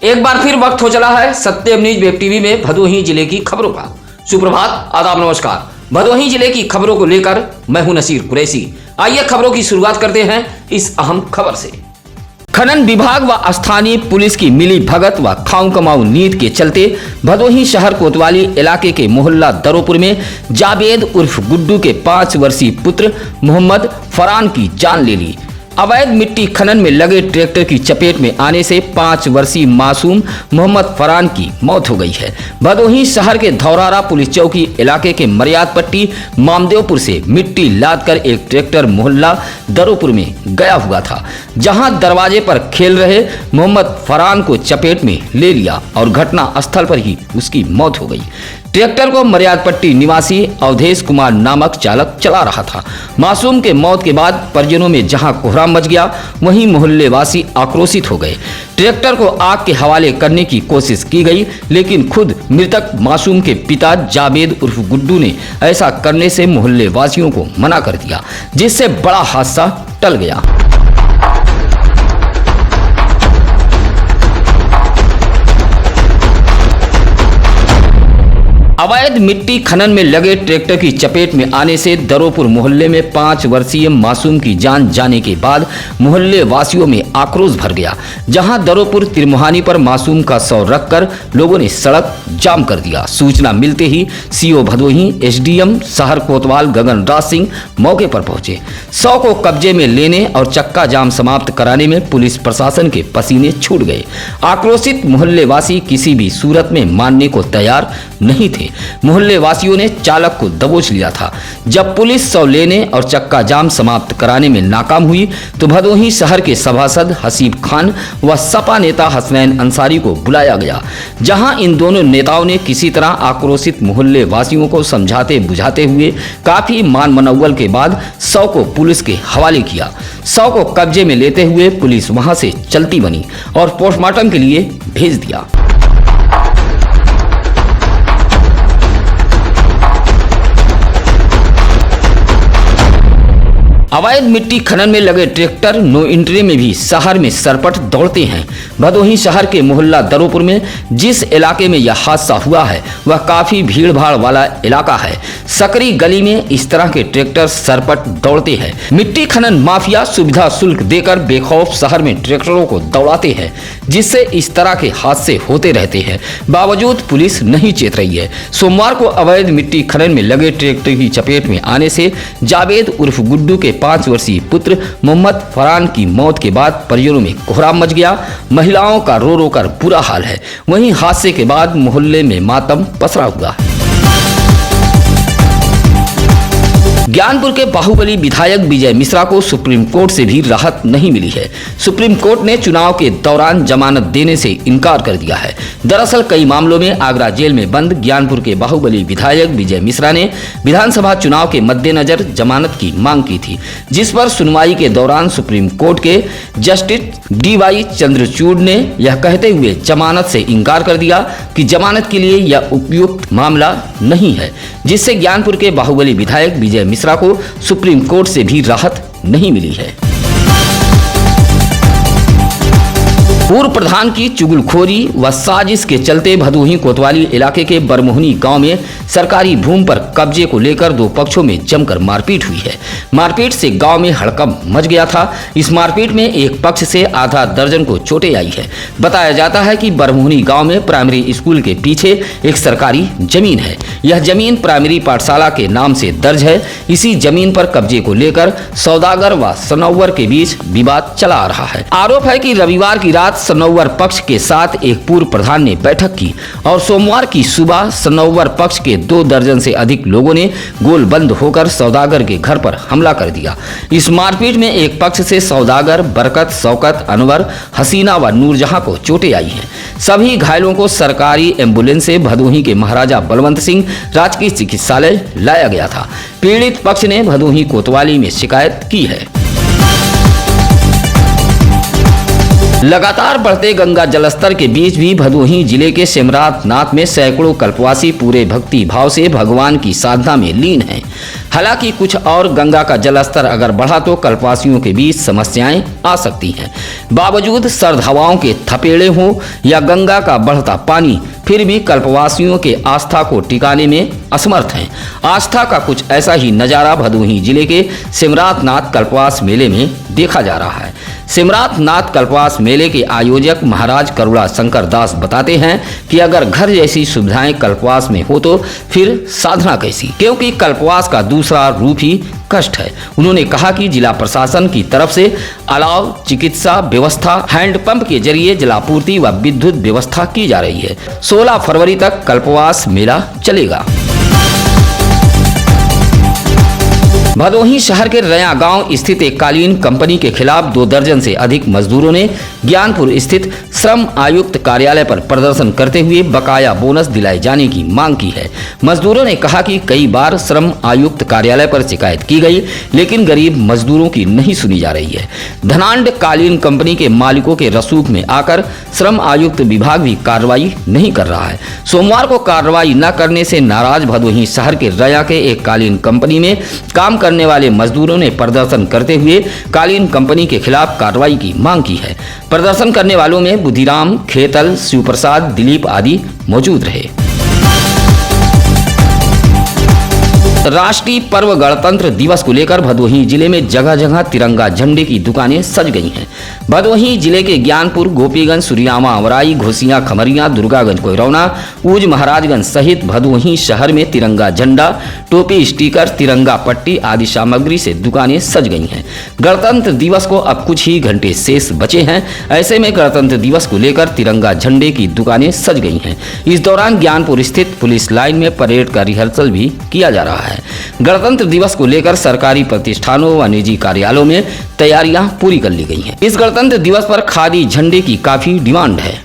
एक बार फिर वक्त हो चला है सत्यम न्यूज वेब टीवी में भदोही जिले की खबरों का। सुप्रभात, आदाब, नमस्कार। भदोही जिले की खबरों को लेकर मैं हूं नसीर कुरैशी। आइए खबरों की शुरुआत करते हैं इस अहम खबर से। खनन विभाग व स्थानीय पुलिस की मिली भगत व खाऊ कमाऊ नीति के चलते भदोही शहर कोतवाली इलाके के मोहल्ला दरोपुर में जावेद उर्फ गुड्डू के 5 वर्षीय पुत्र मोहम्मद फरहान की जान ले ली। अवैध मिट्टी खनन में लगे ट्रैक्टर की चपेट में आने से 5 वर्षीय मासूम मोहम्मद फरहान की मौत हो गई है। भदोही शहर के धौरारा पुलिस चौकी इलाके के मर्याद पट्टी मामदेवपुर से मिट्टी लादकर एक ट्रैक्टर मोहल्ला दरोपुर में गया हुआ था, जहां दरवाजे पर खेल रहे मोहम्मद फरहान को चपेट में ले लिया और घटना स्थल पर ही उसकी मौत हो गई। ट्रैक्टर को मर्याद पट्टी निवासी अवधेश कुमार नामक चालक चला रहा था। मासूम के मौत के बाद परिजनों में जहां कोहराम मच गया, वहीं मोहल्ले वासी आक्रोशित हो गए। ट्रैक्टर को आग के हवाले करने की कोशिश की गई, लेकिन खुद मृतक मासूम के पिता जावेद उर्फ गुड्डू ने ऐसा करने से मोहल्ले वासियों को मना कर दिया, जिससे बड़ा हादसा टल गया। अवैध मिट्टी खनन में लगे ट्रैक्टर की चपेट में आने से दरोपुर मोहल्ले में 5 वर्षीय मासूम की जान जाने के बाद मोहल्ले वासियों में आक्रोश भर गया, जहां दरोपुर तिरमुहानी पर मासूम का शव रखकर लोगों ने सड़क जाम कर दिया। सूचना मिलते ही सीओ भदोही एसडीएम शहर कोतवाल गगनराज सिंह मौके पर पहुंचे। शव को कब्जे में लेने और चक्का जाम समाप्त कराने में पुलिस प्रशासन के पसीने छूट गए। आक्रोशित मोहल्ले वासी किसी भी सूरत में मानने को तैयार नहीं थे। मोहल्ले वासियों ने चालक को दबोच लिया था। जब पुलिस शव लेने और चक्का जाम समाप्त कराने में नाकाम हुई तो भदोही शहर के सभासद हसीब खान व सपा नेता हसनैन अंसारी को बुलाया गया, जहां इन दोनों नेताओं ने किसी तरह आक्रोशित मोहल्ले वासियों को समझाते बुझाते हुए काफी मान मनौवल के बाद शव को पुलिस के हवाले किया। शव को कब्जे में लेते हुए पुलिस वहां से चलती बनी और पोस्टमार्टम के लिए भेज दिया। अवैध मिट्टी खनन में लगे ट्रैक्टर नो एंट्री में भी शहर में सरपट दौड़ते हैं। भदोही शहर के मोहल्ला दरोपुर में जिस इलाके में यह हादसा हुआ है वह काफी भीड़ भाड़ वाला इलाका है। सकरी गली में इस तरह के ट्रैक्टर सरपट दौड़ते हैं। मिट्टी खनन माफिया सुविधा शुल्क देकर बेखौफ शहर में ट्रैक्टरों को दौड़ाते हैं, जिससे इस तरह के हादसे होते रहते हैं। बावजूद पुलिस नहीं चेत रही है। सोमवार को अवैध मिट्टी खनन में लगे ट्रैक्टर की चपेट में आने से जावेद उर्फ गुड्डू के 5 वर्षीय पुत्र मोहम्मद फरहान की मौत के बाद परिजनों में कोहराम मच गया। महिलाओं का रो रो कर बुरा हाल है। वहीं हादसे के बाद मोहल्ले में मातम पसरा हुआ है। ज्ञानपुर के बाहुबली विधायक विजय मिश्रा को सुप्रीम कोर्ट से भी राहत नहीं मिली है। सुप्रीम कोर्ट ने चुनाव के दौरान जमानत देने से इनकार कर दिया है। दरअसल कई मामलों में आगरा जेल में बंद ज्ञानपुर के बाहुबली विधायक विजय मिश्रा ने विधानसभा चुनाव के मद्देनजर जमानत की मांग की थी, जिस पर सुनवाई के दौरान सुप्रीम कोर्ट के जस्टिस DY चंद्रचूड़ ने यह कहते हुए जमानत से इनकार कर दिया कि जमानत के लिए यह उपयुक्त मामला नहीं है, जिससे ज्ञानपुर के बाहुबली विधायक विजय मिश्रा को सुप्रीम कोर्ट से भी राहत नहीं मिली है। पूर्व प्रधान की चुगलखोरी व साजिश के चलते भदोही कोतवाली इलाके के बरमोहनी गांव में सरकारी भूमि पर कब्जे को लेकर 2 पक्षों में जमकर मारपीट हुई है। मारपीट से गांव में हड़कंप मच गया था। इस मारपीट में एक पक्ष से आधा दर्जन को चोटें आई है। बताया जाता है कि बरमोहनी गांव में प्राइमरी स्कूल के पीछे एक सरकारी जमीन है। यह जमीन प्राइमरी पाठशाला के नाम से दर्ज है। इसी जमीन पर कब्जे को लेकर सौदागर व सनौवर के बीच विवाद चला आ रहा है। आरोप है कि रविवार की रात सनौवर पक्ष के साथ एक पूर्व प्रधान ने बैठक की और सोमवार की सुबह सनौवर पक्ष के 2 दर्जन से अधिक लोगों ने गोलबंद होकर सौदागर के घर पर हमला कर दिया। इस मारपीट में एक पक्ष से सौदागर, बरकत, शौकत, अनवर, हसीना व नूरजहां को चोटें आई हैं। सभी घायलों को सरकारी एम्बुलेंस से भदोही के महाराजा बलवंत सिंह राजकीय चिकित्सालय लाया गया था। पीड़ित पक्ष ने भदोही कोतवाली में शिकायत की है। लगातार बढ़ते गंगा जलस्तर के बीच भी भदोही जिले के सिमरात नाथ में सैकड़ों कल्पवासी पूरे भक्ति भाव से भगवान की साधना में लीन हैं। हालांकि कुछ और गंगा का जलस्तर अगर बढ़ा तो कल्पवासियों के बीच समस्याएं आ सकती हैं। बावजूद सर्द हवाओं के थपेड़े हों या गंगा का बढ़ता पानी, फिर भी कल्पवासियों के आस्था को टिकाने में असमर्थ हैं। आस्था का कुछ ऐसा ही नज़ारा भदोही जिले के सिमरात नाथ कल्पवास मेले में देखा जा रहा है। सिमरात नाथ कल्पवास मेले के आयोजक महाराज करुणा शंकर दास बताते हैं कि अगर घर जैसी सुविधाएं कल्पवास में हो तो फिर साधना कैसी, क्योंकि कल्पवास का दूसरा रूप ही कष्ट है। उन्होंने कहा कि जिला प्रशासन की तरफ से अलाव, चिकित्सा व्यवस्था, हैंडपंप के जरिए जलापूर्ति व विद्युत व्यवस्था की जा रही है। 16 फरवरी तक कल्पवास मेला चलेगा। भदोही शहर के रया गांव स्थित एक कालीन कंपनी के खिलाफ 2 दर्जन से अधिक मजदूरों ने ज्ञानपुर स्थित श्रम आयुक्त कार्यालय पर प्रदर्शन करते हुए बकाया बोनस दिलाए जाने की मांग की है। मजदूरों ने कहा कि कई बार श्रम आयुक्त कार्यालय पर शिकायत की गई, लेकिन गरीब मजदूरों की नहीं सुनी जा रही है। धनांड कालीन कंपनी के मालिकों के रसूख में आकर श्रम आयुक्त विभाग भी कार्रवाई नहीं कर रहा है। सोमवार को कार्रवाई न करने से नाराज भदोही शहर के रया के एक कालीन कंपनी में काम करने वाले मजदूरों ने प्रदर्शन करते हुए कालीन कंपनी के खिलाफ कार्रवाई की मांग की है। प्रदर्शन करने वालों में बुद्धिराम, खेतल, शिवप्रसाद, दिलीप आदि मौजूद रहे। राष्ट्रीय पर्व गणतंत्र दिवस को लेकर भदोही जिले में जगह जगह तिरंगा झंडे की दुकानें सज गई हैं। भदोही जिले के ज्ञानपुर, गोपीगंज, सुरियामा, अमराई, घोसिया, खमरिया, दुर्गागंज, कोइरौना, ऊज, महाराजगंज सहित भदोही शहर में तिरंगा झंडा, टोपी, स्टिकर, तिरंगा पट्टी आदि सामग्री से दुकानें सज गई हैं। गणतंत्र दिवस को अब कुछ ही घंटे शेष बचे हैं। ऐसे में गणतंत्र दिवस को लेकर तिरंगा झंडे की दुकानें सज गई हैं। इस दौरान ज्ञानपुर स्थित पुलिस लाइन में परेड का रिहर्सल भी किया जा रहा है। गणतंत्र दिवस को लेकर सरकारी प्रतिष्ठानों व निजी कार्यालयों में तैयारियां पूरी कर ली गई हैं। इस गणतंत्र दिवस पर खादी झंडे की काफी डिमांड है।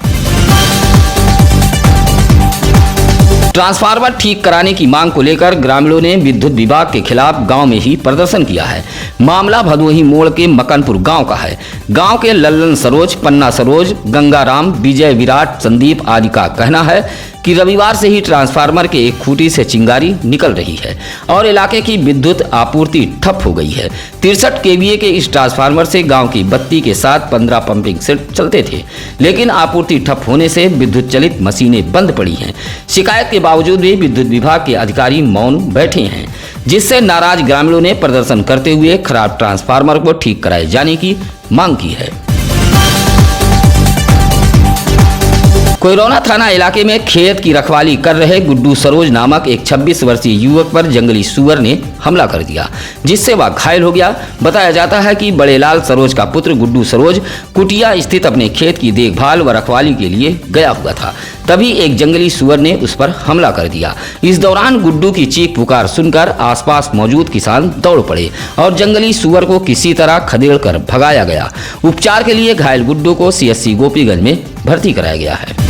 ट्रांसफार्मर ठीक कराने की मांग को लेकर ग्रामीणों ने विद्युत विभाग के खिलाफ गांव में ही प्रदर्शन किया है। मामला भदोही मोड़ के मकनपुर गांव का है। गांव के लल्लन सरोज, पन्ना सरोज, गंगाराम, विजय, विराट, संदीप आदि का कहना है कि रविवार से ही ट्रांसफार्मर के एक खूंटी से चिंगारी निकल रही है और इलाके की विद्युत आपूर्ति ठप हो गई है। 63 केवीए के इस ट्रांसफार्मर से गांव की बत्ती के साथ 15 पंपिंग सेट चलते थे, लेकिन आपूर्ति ठप होने से विद्युत चलित मशीनें बंद पड़ी हैं। शिकायत के बावजूद भी विद्युत विभाग के अधिकारी मौन बैठे हैं, जिससे नाराज ग्रामीणों ने प्रदर्शन करते हुए खराब ट्रांसफार्मर को ठीक कराए जाने की मांग की है। कोइरौना थाना इलाके में खेत की रखवाली कर रहे गुड्डू सरोज नामक एक 26 वर्षीय युवक पर जंगली सूअर ने हमला कर दिया, जिससे वह घायल हो गया। बताया जाता है कि बड़े लाल सरोज का पुत्र गुड्डू सरोज कुटिया स्थित अपने खेत की देखभाल व रखवाली के लिए गया हुआ था। तभी एक जंगली सूअर ने उस पर हमला कर दिया। इस दौरान गुड्डू की चीख पुकार सुनकर आसपास मौजूद किसान दौड़ पड़े और जंगली सूअर को किसी तरह खदेड़ कर भगाया गया। उपचार के लिए घायल गुड्डू को CSC गोपीगंज में भर्ती कराया गया है।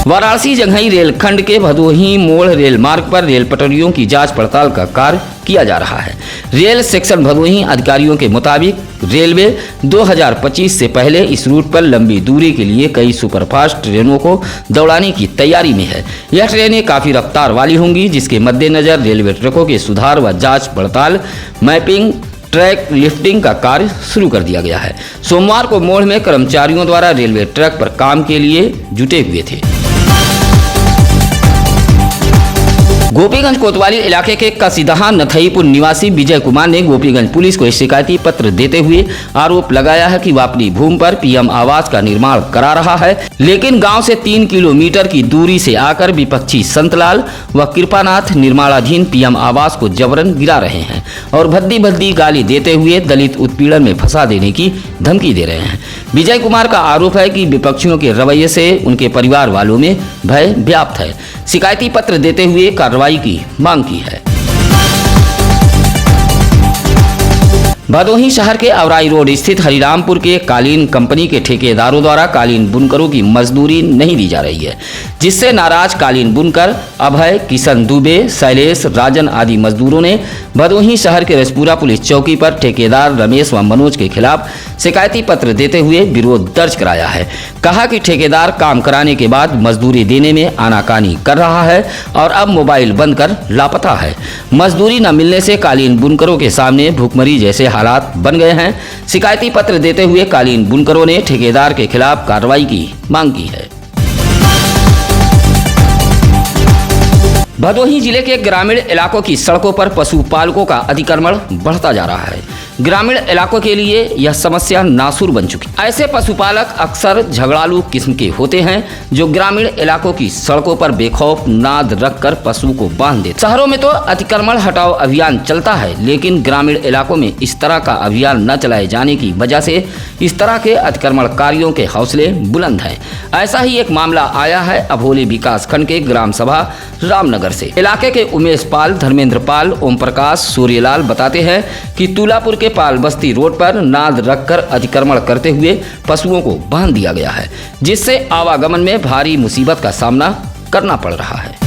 वाराणसी जंघई रेलखंड के भदोही मोड़ रेल मार्ग पर रेल पटरियों की जांच पड़ताल का कार्य किया जा रहा है। रेल सेक्शन भदोही अधिकारियों के मुताबिक रेलवे 2025 से पहले इस रूट पर लंबी दूरी के लिए कई सुपरफास्ट ट्रेनों को दौड़ाने की तैयारी में है। यह ट्रेनें काफी रफ्तार वाली होंगी, जिसके मद्देनजर रेलवे ट्रकों के सुधार व जांच पड़ताल, मैपिंग, ट्रैक लिफ्टिंग का कार्य शुरू कर दिया गया है। सोमवार को मोड़ में कर्मचारियों द्वारा रेलवे ट्रैक पर काम के लिए जुटे हुए थे। गोपीगंज कोतवाली इलाके के कसीदहा नथईपुर निवासी विजय कुमार ने गोपीगंज पुलिस को शिकायती पत्र देते हुए आरोप लगाया है कि वह अपनी भूमि पर PM आवास का निर्माण करा रहा है, लेकिन गांव से 3 किलोमीटर की दूरी से आकर विपक्षी संतलाल व कृपानाथ निर्माणाधीन PM आवास को जबरन गिरा रहे हैं और भद्दी भद्दी गाली देते हुए दलित उत्पीड़न में फंसा देने की धमकी दे रहे हैं। विजय कुमार का आरोप है कि विपक्षियों के रवैये से उनके परिवार वालों में भय व्याप्त है। शिकायती पत्र देते हुए कार्रवाई की मांग की है। भदोही शहर के अवराई रोड स्थित हरिरामपुर के कालीन कंपनी के ठेकेदारों द्वारा कालीन बुनकरों की मजदूरी नहीं दी जा रही है, जिससे नाराज कालीन बुनकर अभय, किशन दुबे, शैलेश, राजन आदि मजदूरों ने भदोही शहर के रसपुरा पुलिस चौकी पर ठेकेदार रमेश व मनोज के खिलाफ शिकायती पत्र देते हुए विरोध दर्ज कराया है। कहा कि ठेकेदार काम कराने के बाद मजदूरी देने में आनाकानी कर रहा है और अब मोबाइल बंद कर लापता है। मजदूरी न मिलने से कालीन बुनकरों के सामने भूखमरी जैसे हालात बन गए हैं। शिकायती पत्र देते हुए कालीन बुनकरों ने ठेकेदार के खिलाफ कार्रवाई की मांग की है। भदोही जिले के ग्रामीण इलाकों की सड़कों पर पशुपालकों का अतिक्रमण बढ़ता जा रहा है। ग्रामीण इलाकों के लिए यह समस्या नासूर बन चुकी है। ऐसे पशुपालक अक्सर झगड़ालू किस्म के होते हैं जो ग्रामीण इलाकों की सड़कों पर बेखौफ नाद रखकर पशु को बांध देते। शहरों में तो अतिक्रमण हटाओ अभियान चलता है, लेकिन ग्रामीण इलाकों में इस तरह का अभियान न चलाए जाने की वजह से इस तरह के अतिक्रमणकारियों के हौसले बुलंद हैं। ऐसा ही एक मामला आया है अभोली विकास खंड के ग्राम सभा रामनगर से। इलाके के उमेश पाल, धर्मेंद्र पाल, ओम प्रकाश, सूर्यलाल बताते हैं कि तुलापुर के पाल बस्ती रोड पर नाद रखकर अतिक्रमण करते हुए पशुओं को बांध दिया गया है, जिससे आवागमन में भारी मुसीबत का सामना करना पड़ रहा है।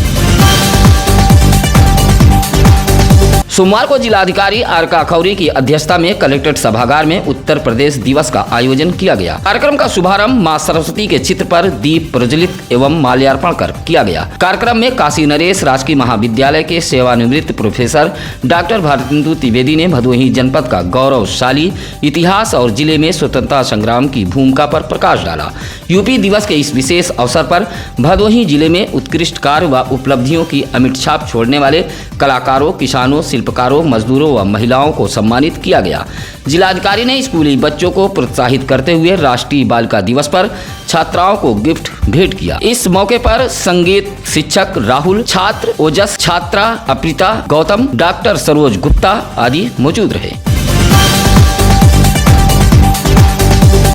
सोमवार को जिलाधिकारी आर का खौरी की अध्यक्षता में कलेक्ट्रेट सभागार में उत्तर प्रदेश दिवस का आयोजन किया गया। कार्यक्रम का शुभारंभ मां सरस्वती के चित्र पर दीप प्रज्वलित एवं माल्यार्पण कर किया गया। कार्यक्रम में काशी नरेश राजकीय महाविद्यालय के सेवानिवृत्त प्रोफेसर डॉक्टर भारतेंदु त्रिवेदी ने भदोही जनपद का गौरवशाली इतिहास और जिले में स्वतंत्रता संग्राम की भूमिका पर प्रकाश डाला। यूपी दिवस के इस विशेष अवसर पर भदोही जिले में उत्कृष्ट कार्य व उपलब्धियों की अमिट छाप छोड़ने वाले कलाकारों, किसानों, शिल्पकारों, मजदूरों व महिलाओं को सम्मानित किया गया। जिलाधिकारी ने स्कूली बच्चों को प्रोत्साहित करते हुए राष्ट्रीय बालिका दिवस पर छात्राओं को गिफ्ट भेंट किया। इस मौके पर संगीत शिक्षक राहुल, छात्र ओजस, छात्रा अप्रिता, गौतम, डॉक्टर सरोज गुप्ता आदि मौजूद रहे।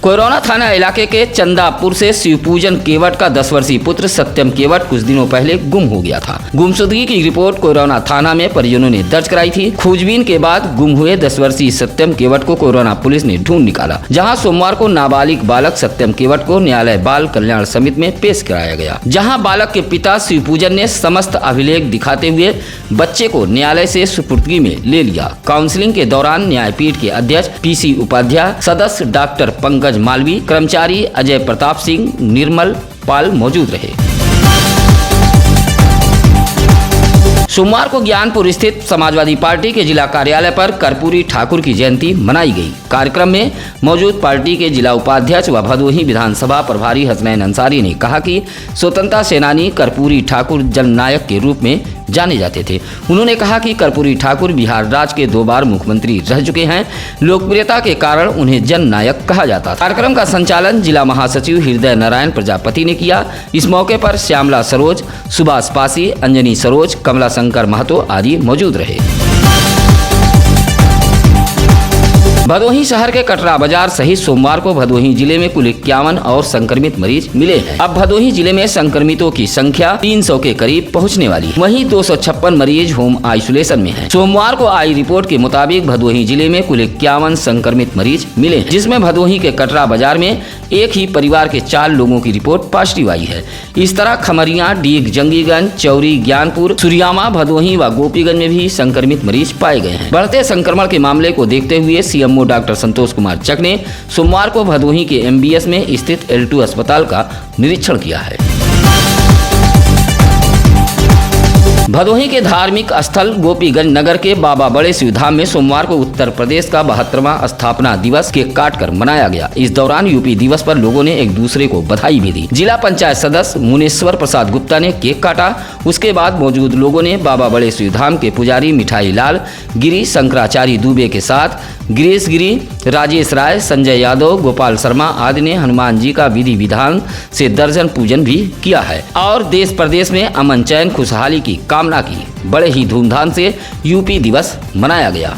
कोरोना थाना इलाके के चंदापुर से शिवपूजन केवट का 10 वर्षीय पुत्र सत्यम केवट कुछ दिनों पहले गुम हो गया था। गुमशुदगी की रिपोर्ट कोरोना थाना में परिजनों ने दर्ज कराई थी। खोजबीन के बाद गुम हुए 10 वर्षीय सत्यम केवट को कोरोना पुलिस ने ढूंढ निकाला, जहां सोमवार को नाबालिग बालक सत्यम केवट को न्यायालय बाल कल्याण समिति में पेश कराया गया, जहाँ बालक के पिता शिवपूजन ने समस्त अभिलेख दिखाते हुए बच्चे को न्यायालय से सुपुर्दगी में ले लिया। काउंसलिंग के दौरान न्यायपीठ के अध्यक्ष PC उपाध्याय, सदस्य डॉक्टर पंकज मालवी, कर्मचारी अजय प्रताप सिंह, निर्मल पाल मौजूद रहे। सोमवार को ज्ञानपुर स्थित समाजवादी पार्टी के जिला कार्यालय पर कर्पूरी ठाकुर की जयंती मनाई गई। कार्यक्रम में मौजूद पार्टी के जिला उपाध्यक्ष व भदोही विधानसभा प्रभारी हसनैन अंसारी ने कहा कि स्वतंत्रता सेनानी कर्पूरी ठाकुर जननायक के रूप में जाने जाते थे। उन्होंने कहा कि कर्पूरी ठाकुर बिहार राज्य के 2 बार मुख्यमंत्री रह चुके हैं। लोकप्रियता के कारण उन्हें जननायक कहा जाता था। कार्यक्रम का संचालन जिला महासचिव हृदय नारायण प्रजापति ने किया। इस मौके पर श्यामला सरोज, सुभाष पासी, अंजनी सरोज, कमला शंकर महतो आदि मौजूद रहे। भदोही शहर के कटरा बाजार सहित सोमवार को भदोही जिले में कुल 51 और संक्रमित मरीज मिले हैं। अब भदोही जिले में संक्रमितों की संख्या 300 के करीब पहुंचने वाली है। वहीं 256 मरीज होम आइसोलेशन में हैं। सोमवार को आई रिपोर्ट के मुताबिक भदोही जिले में कुल 51 संक्रमित मरीज मिले हैं, जिसमें भदोही के कटरा बाजार में एक ही परिवार के 4 लोगों की रिपोर्ट पॉजिटिव आई है। इस तरह खमरिया, डीग, जंगीगंज, चौरी, ज्ञानपुर, सुरियामा, भदोही व गोपीगंज में भी संक्रमित मरीज पाए गए हैं। बढ़ते संक्रमण के मामले को देखते हुए CMO डॉक्टर संतोष कुमार चक ने सोमवार को भदोही के MBS में स्थित L2 अस्पताल का निरीक्षण किया है। भदोही के धार्मिक स्थल गोपीगंज नगर के बाबा बड़े शिव धाम में सोमवार को उत्तर प्रदेश का 72वां स्थापना दिवस केक काटकर मनाया गया। इस दौरान यूपी दिवस पर लोगों ने एक दूसरे को बधाई भी दी। जिला पंचायत सदस्य मुनेश्वर प्रसाद गुप्ता ने केक काटा। उसके बाद मौजूद लोगों ने बाबा बड़े शिव धाम के पुजारी मिठाई लाल गिरी, शंकराचार्य दुबे के साथ गिरीश गिरी, राजेश राय, संजय यादव, गोपाल शर्मा आदि ने हनुमान जी का विधि विधान से दर्शन पूजन भी किया है और देश प्रदेश में अमन, चैन, खुशहाली की कामना की। बड़े ही धूमधाम से यूपी दिवस मनाया गया।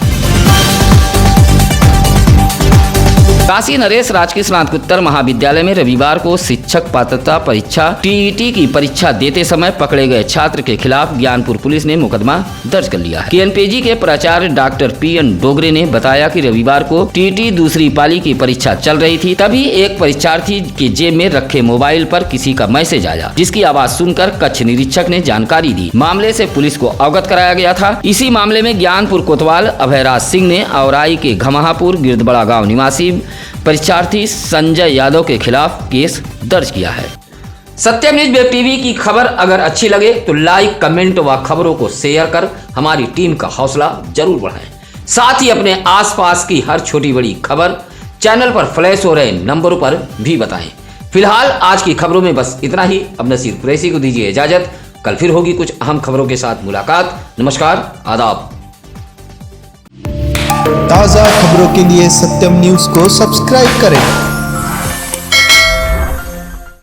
काशी नरेश राजकीय स्नातकोत्तर महाविद्यालय में रविवार को शिक्षक पात्रता परीक्षा टीईटी की परीक्षा देते समय पकड़े गए छात्र के खिलाफ ज्ञानपुर पुलिस ने मुकदमा दर्ज कर लिया है। केएनपीजी के प्राचार्य डॉक्टर पीएन डोगरे ने बताया कि रविवार को टीईटी दूसरी पाली की परीक्षा चल रही थी, तभी एक परीक्षार्थी के जेब में रखे मोबाइल पर किसी का मैसेज आया, जिसकी आवाज सुनकर कक्ष निरीक्षक ने जानकारी दी। मामले से पुलिस को अवगत कराया गया था। इसी मामले में ज्ञानपुर कोतवाल अभयराज सिंह ने औराई के घमाहापुर गिरदबड़ा गाँव निवासी परीक्षार्थी संजय यादव के खिलाफ केस दर्ज किया है। सत्यम न्यूज वेब टीवी की खबर अगर अच्छी लगे तो लाइक, कमेंट व खबरों को शेयर कर हमारी टीम का हौसला जरूर बढ़ाएं। साथ ही अपने आसपास की हर छोटी बड़ी खबर चैनल पर फ्लैश हो रहे नंबरों पर भी बताएं। फिलहाल आज की खबरों में बस इतना ही। अब नसीर कुरैशी को दीजिए इजाजत। कल फिर होगी कुछ अहम खबरों के साथ मुलाकात। नमस्कार, आदाब। ताज़ा खबरों के लिए सत्यम न्यूज़ को सब्सक्राइब करें।